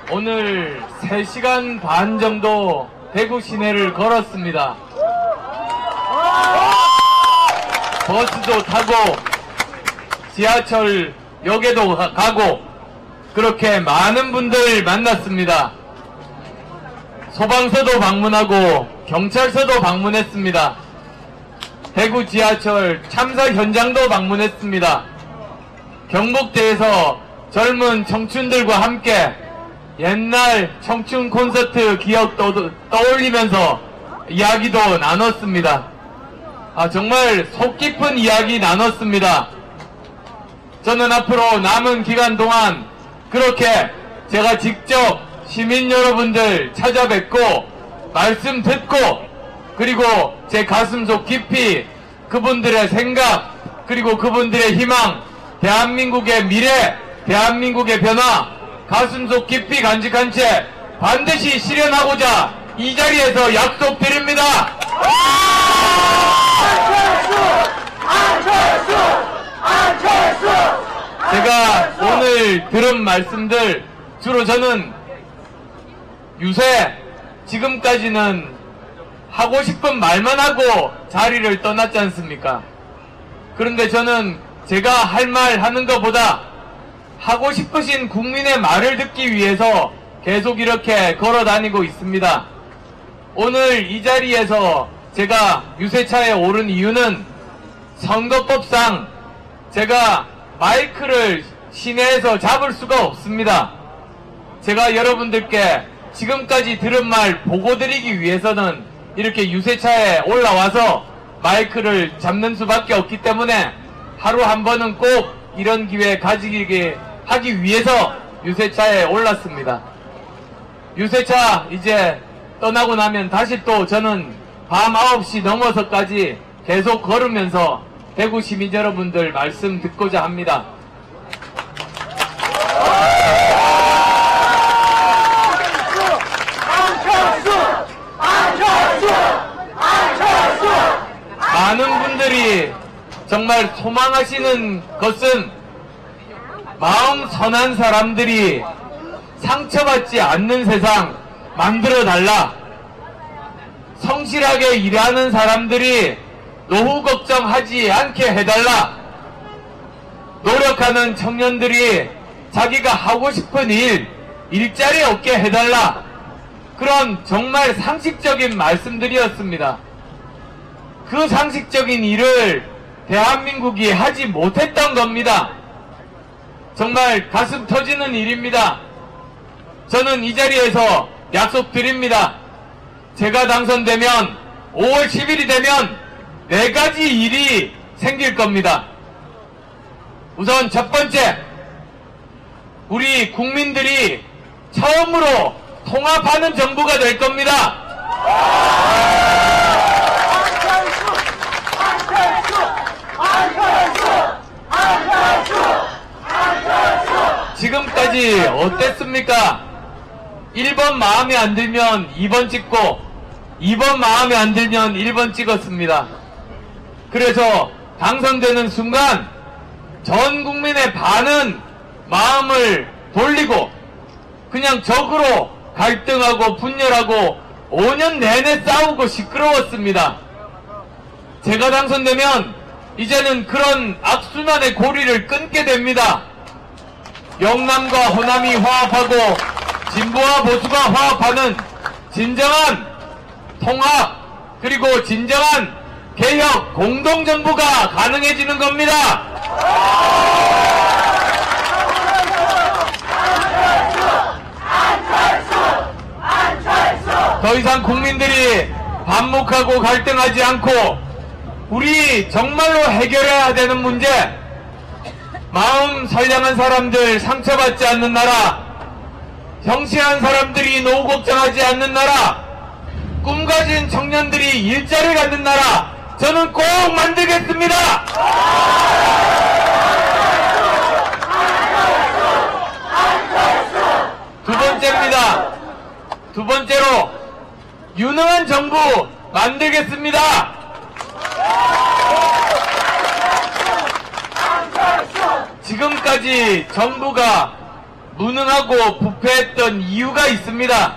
오늘 3시간 반 정도 대구 시내를 걸었습니다. 버스도 타고 지하철 역에도 가고 그렇게 많은 분들 만났습니다. 소방서도 방문하고 경찰서도 방문했습니다. 대구 지하철 참사 현장도 방문했습니다. 경복대에서 젊은 청춘들과 함께 옛날 청춘 콘서트 기억도 떠올리면서 이야기도 나눴습니다. 정말 속 깊은 이야기 나눴습니다. 저는 앞으로 남은 기간 동안 그렇게 제가 직접 시민 여러분들 찾아뵙고 말씀 듣고 그리고 제 가슴속 깊이 그분들의 생각 그리고 그분들의 희망, 대한민국의 미래, 대한민국의 변화 가슴속 깊이 간직한 채 반드시 실현하고자 이 자리에서 약속드립니다. 제가 오늘 들은 말씀들 주로 저는 유세 지금까지는 하고 싶은 말만 하고 자리를 떠났지 않습니까? 그런데 저는 제가 할 말 하는 것보다 하고 싶으신 국민의 말을 듣기 위해서 계속 이렇게 걸어 다니고 있습니다. 오늘 이 자리에서 제가 유세차에 오른 이유는 선거법상 제가 마이크를 시내에서 잡을 수가 없습니다. 제가 여러분들께 지금까지 들은 말 보고 드리기 위해서는 이렇게 유세차에 올라와서 마이크를 잡는 수밖에 없기 때문에 하루 한 번은 꼭 이런 기회 가지게 하기 위해서 유세차에 올랐습니다. 유세차 이제 떠나고 나면 다시 또 저는 밤 9시 넘어서까지 계속 걸으면서 대구 시민 여러분들 말씀 듣고자 합니다. 많은 분들이 정말 소망하시는 것은 마음 선한 사람들이 상처받지 않는 세상 만들어달라. 성실하게 일하는 사람들이 노후 걱정하지 않게 해달라. 노력하는 청년들이 자기가 하고 싶은 일자리 얻게 해달라. 그런 정말 상식적인 말씀들이었습니다. 그 상식적인 일을 대한민국이 하지 못했던 겁니다. 정말 가슴 터지는 일입니다. 저는 이 자리에서 약속드립니다. 제가 당선되면 5월 10일이 되면 4가지 일이 생길 겁니다. 우선 첫 번째, 우리 국민들이 처음으로 통합하는 정부가 될 겁니다. 지금까지 어땠습니까? 1번 마음에 안 들면 2번 찍고 2번 마음에 안 들면 1번 찍었습니다. 그래서 당선되는 순간 전 국민의 반은 마음을 돌리고 그냥 적으로 갈등하고 분열하고 5년 내내 싸우고 시끄러웠습니다. 제가 당선되면 이제는 그런 악순환의 고리를 끊게 됩니다. 영남과 호남이 화합하고 진보와 보수가 화합하는 진정한 통합 그리고 진정한 개혁 공동정부가 가능해지는 겁니다. 더 이상 국민들이 반목하고 갈등하지 않고 우리 정말로 해결해야 되는 문제, 마음 선량한 사람들 상처받지 않는 나라, 성실한 사람들이 노후 걱정하지 않는 나라, 꿈 가진 청년들이 일자리 갖는 나라, 저는 꼭 만들겠습니다. 두 번째입니다. 두 번째로 유능한 정부 만들겠습니다. 지금까지 정부가 무능하고 부패했던 이유가 있습니다.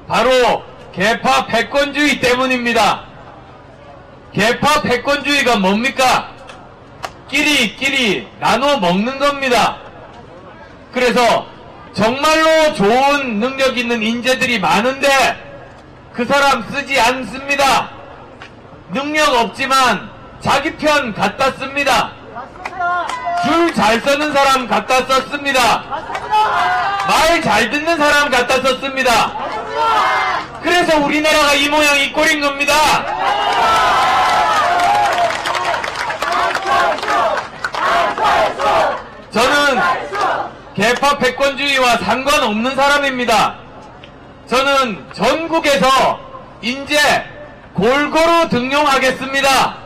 바로 계파 패권주의 때문입니다. 계파 패권주의가 뭡니까? 끼리 나눠 먹는 겁니다. 그래서 정말로 좋은 능력 있는 인재들이 많은데 그 사람 쓰지 않습니다. 능력 없지만 자기 편 갖다 씁니다. 줄 잘 서는 사람 갖다 썼습니다. 말 잘 듣는 사람 갖다 썼습니다. 그래서 우리나라가 이 모양 이 꼴인 겁니다. 저는 계파 패권주의와 상관없는 사람입니다. 저는 전국에서 인재 골고루 등용하겠습니다.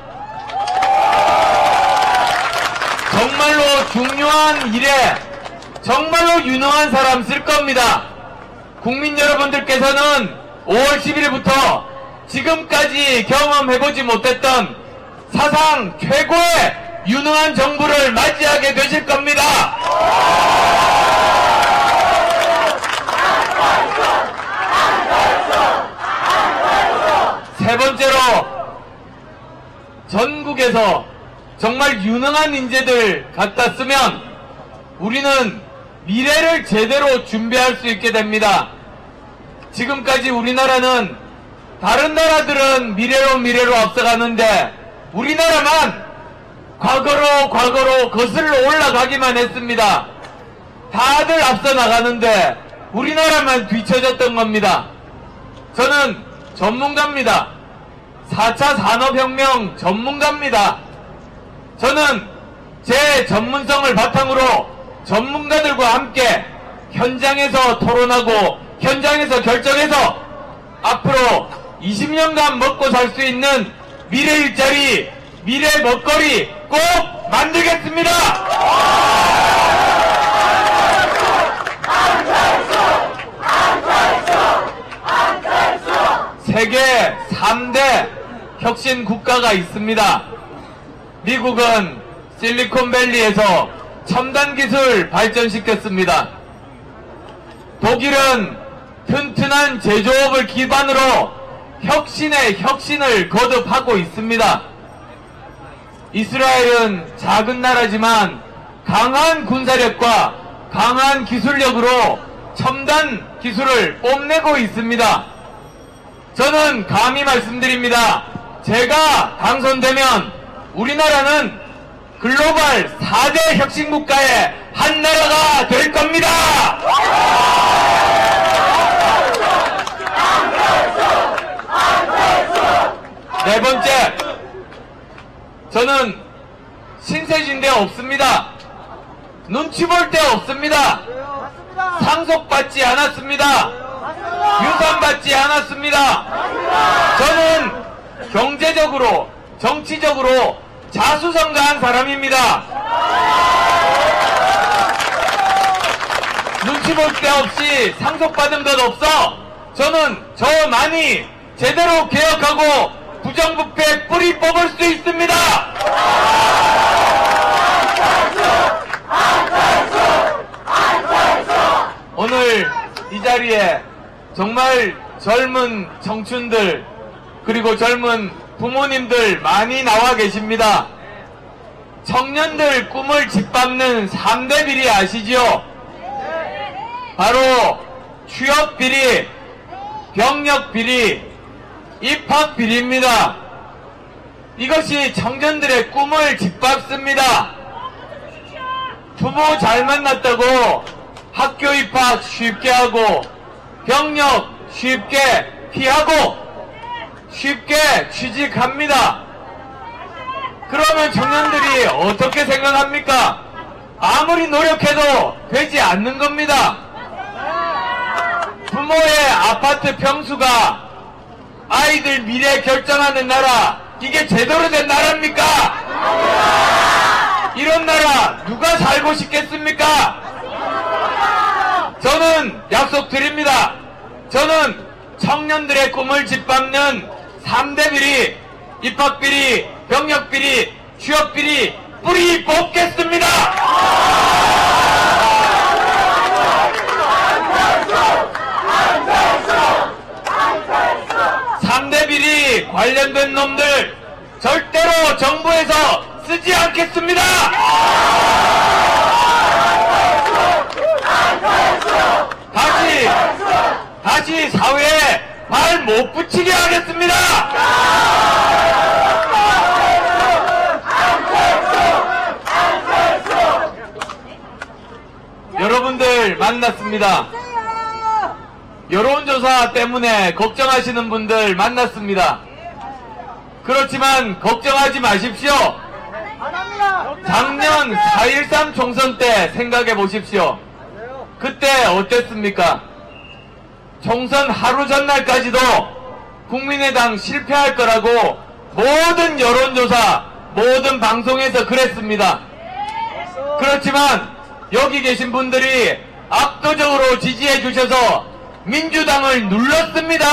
정말로 중요한 일에 정말로 유능한 사람 쓸 겁니다. 국민 여러분들께서는 5월 10일부터 지금까지 경험해보지 못했던 사상 최고의 유능한 정부를 맞이하게 되실 겁니다. 세 번째로, 전국에서 정말 유능한 인재들 갖다 쓰면 우리는 미래를 제대로 준비할 수 있게 됩니다. 지금까지 우리나라는 다른 나라들은 미래로 앞서가는데 우리나라만 과거로 거슬러 올라가기만 했습니다. 다들 앞서 나가는데 우리나라만 뒤처졌던 겁니다. 저는 전문가입니다. 4차 산업혁명 전문가입니다. 저는 제 전문성을 바탕으로 전문가들과 함께 현장에서 토론하고 현장에서 결정해서 앞으로 20년간 먹고 살 수 있는 미래 일자리, 미래 먹거리 꼭 만들겠습니다. 세계 3대 혁신 국가가 있습니다. 미국은 실리콘밸리에서 첨단 기술 발전시켰습니다. 독일은 튼튼한 제조업을 기반으로 혁신의 혁신을 거듭하고 있습니다. 이스라엘은 작은 나라지만 강한 군사력과 강한 기술력으로 첨단 기술을 뽐내고 있습니다. 저는 감히 말씀드립니다. 제가 당선되면 우리나라는 글로벌 4대 혁신국가의 한 나라가 될 겁니다. 네 번째, 저는 신세진대 없습니다. 눈치 볼 데 없습니다. 상속받지 않았습니다. 유산받지 않았습니다. 저는 경제적으로, 정치적으로 자수성가한 사람입니다. 눈치 볼 데 없이 상속받은 것 없어. 저는 저 많이 제대로 개혁하고 부정부패 뿌리 뽑을 수 있습니다. 오늘 이 자리에 정말 젊은 청춘들 그리고 젊은 부모님들 많이 나와 계십니다. 청년들 꿈을 짓밟는 3대 비리 아시죠? 바로 취업 비리, 병력 비리, 입학 비리입니다. 이것이 청년들의 꿈을 짓밟습니다. 부모 잘 만났다고 학교 입학 쉽게 하고 병력 쉽게 피하고 쉽게 취직합니다. 그러면 청년들이 어떻게 생각합니까? 아무리 노력해도 되지 않는 겁니다. 부모의 아파트 평수가 아이들 미래 결정하는 나라, 이게 제대로 된 나라입니까? 이런 나라 누가 살고 싶겠습니까? 저는 약속드립니다. 저는 청년들의 꿈을 짓밟는 3대 비리, 입학비리, 병력비리, 취업비리 뿌리 뽑겠습니다. 사회에 발 못 붙이게 하겠습니다. 여러분들 만났습니다. 여론조사 때문에 걱정하시는 분들 만났습니다. 그렇지만 걱정하지 마십시오. 작년 4.13 총선 때 생각해 보십시오. 그때 어땠습니까? 총선 하루 전날까지도 국민의당 실패할 거라고 모든 여론조사, 모든 방송에서 그랬습니다. 그렇지만 여기 계신 분들이 압도적으로 지지해 주셔서 민주당을 눌렀습니다.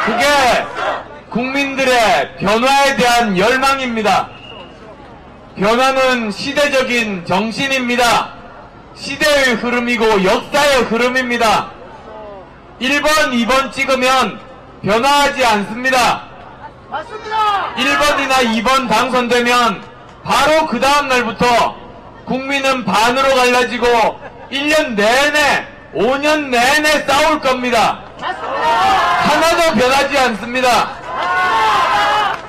그게 국민들의 변화에 대한 열망입니다. 변화는 시대적인 정신입니다. 시대의 흐름이고 역사의 흐름입니다. 1번, 2번 찍으면 변화하지 않습니다. 맞습니다. 1번이나 2번 당선되면 바로 그 다음 날부터 국민은 반으로 갈라지고 1년 내내, 5년 내내 싸울 겁니다. 맞습니다. 하나도 변하지 않습니다.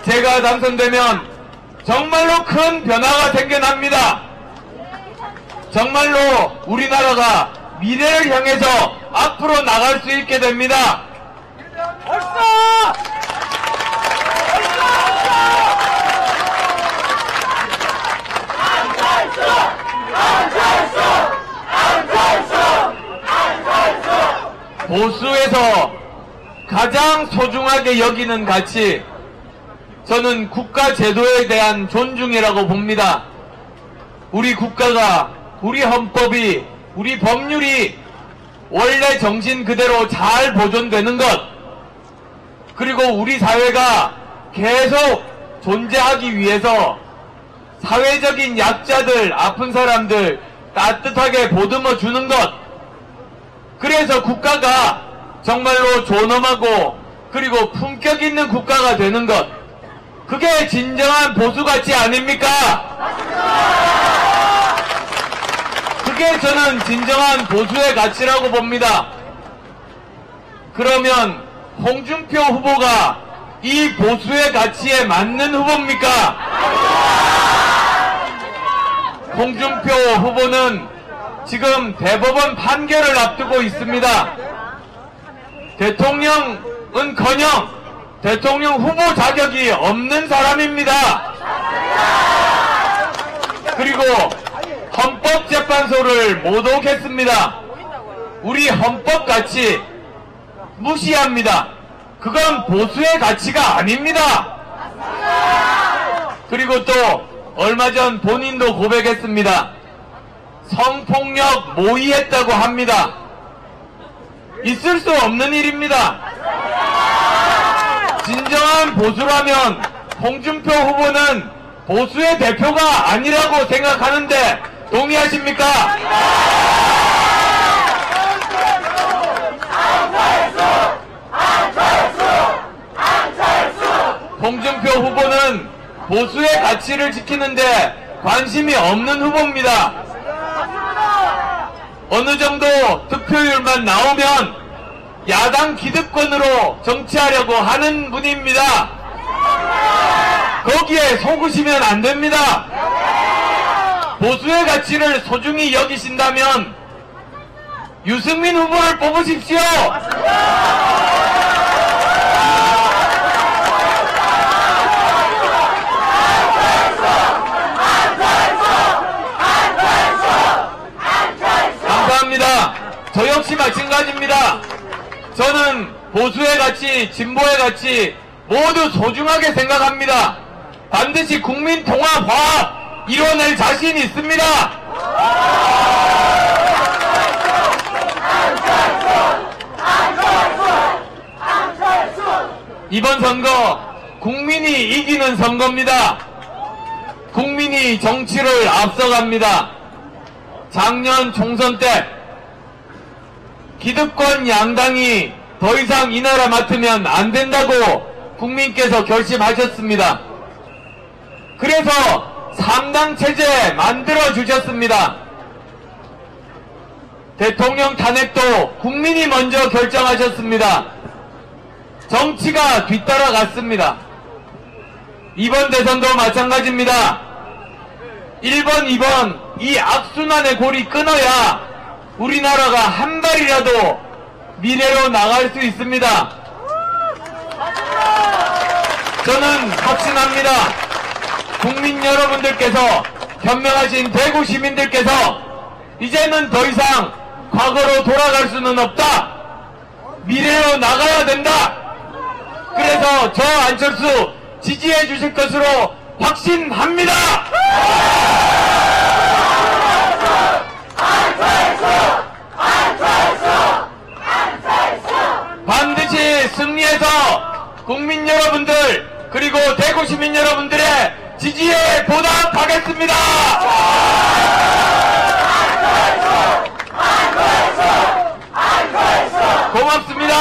제가 당선되면 정말로 큰 변화가 생겨납니다. 정말로 우리나라가 미래를 향해서 앞으로 나갈 수 있게 됩니다. 벌써! 보수에서 가장 소중하게 여기는 가치, 저는 국가 제도에 대한 존중이라고 봅니다. 우리 국가가, 우리 헌법이, 우리 법률이 원래 정신 그대로 잘 보존되는 것, 그리고 우리 사회가 계속 존재하기 위해서 사회적인 약자들, 아픈 사람들 따뜻하게 보듬어 주는 것, 그래서 국가가 정말로 존엄하고 그리고 품격 있는 국가가 되는 것, 그게 진정한 보수가치 아닙니까? 그게 저는 진정한 보수의 가치라고 봅니다. 그러면 홍준표 후보가 이 보수의 가치에 맞는 후보입니까? 홍준표 후보는 지금 대법원 판결을 앞두고 있습니다. 대통령은커녕 대통령 후보 자격이 없는 사람입니다. 그리고 헌법재판소를 모독했습니다. 우리 헌법 가치 무시합니다. 그건 보수의 가치가 아닙니다. 그리고 또 얼마 전 본인도 고백했습니다. 성폭력 모의했다고 합니다. 있을 수 없는 일입니다. 진정한 보수라면 홍준표 후보는 보수의 대표가 아니라고 생각하는데 동의하십니까? 홍준표 후보는 보수의 가치를 지키는데 관심이 없는 후보입니다. 어느 정도 득표율만 나오면 야당 기득권으로 정치하려고 하는 분입니다. 거기에 속으시면 안 됩니다. 보수의 가치를 소중히 여기신다면 유승민 후보를 뽑으십시오. 감사합니다. 저 역시 마찬가지입니다. 저는 보수의 가치, 진보의 가치 모두 소중하게 생각합니다. 반드시 국민 통합, 화합 이뤄낼 자신 있습니다. 이번 선거 국민이 이기는 선거입니다. 국민이 정치를 앞서갑니다. 작년 총선 때 기득권 양당이 더 이상 이 나라 맡으면 안 된다고 국민께서 결심하셨습니다. 그래서 3당 체제 만들어 주셨습니다. 대통령 탄핵도 국민이 먼저 결정하셨습니다. 정치가 뒤따라갔습니다. 이번 대선도 마찬가지입니다. 1번, 2번 이 악순환의 골이 끊어야 우리나라가 한 발이라도 미래로 나갈 수 있습니다. 저는 확신합니다. 국민 여러분들께서, 현명하신 대구 시민들께서 이제는 더 이상 과거로 돌아갈 수는 없다. 미래로 나가야 된다. 그래서 저 안철수 지지해 주실 것으로 확신합니다. 반드시 승리해서 국민 여러분들 그리고 대구 시민 여러분들의 지지에 보답하겠습니다. 고맙습니다.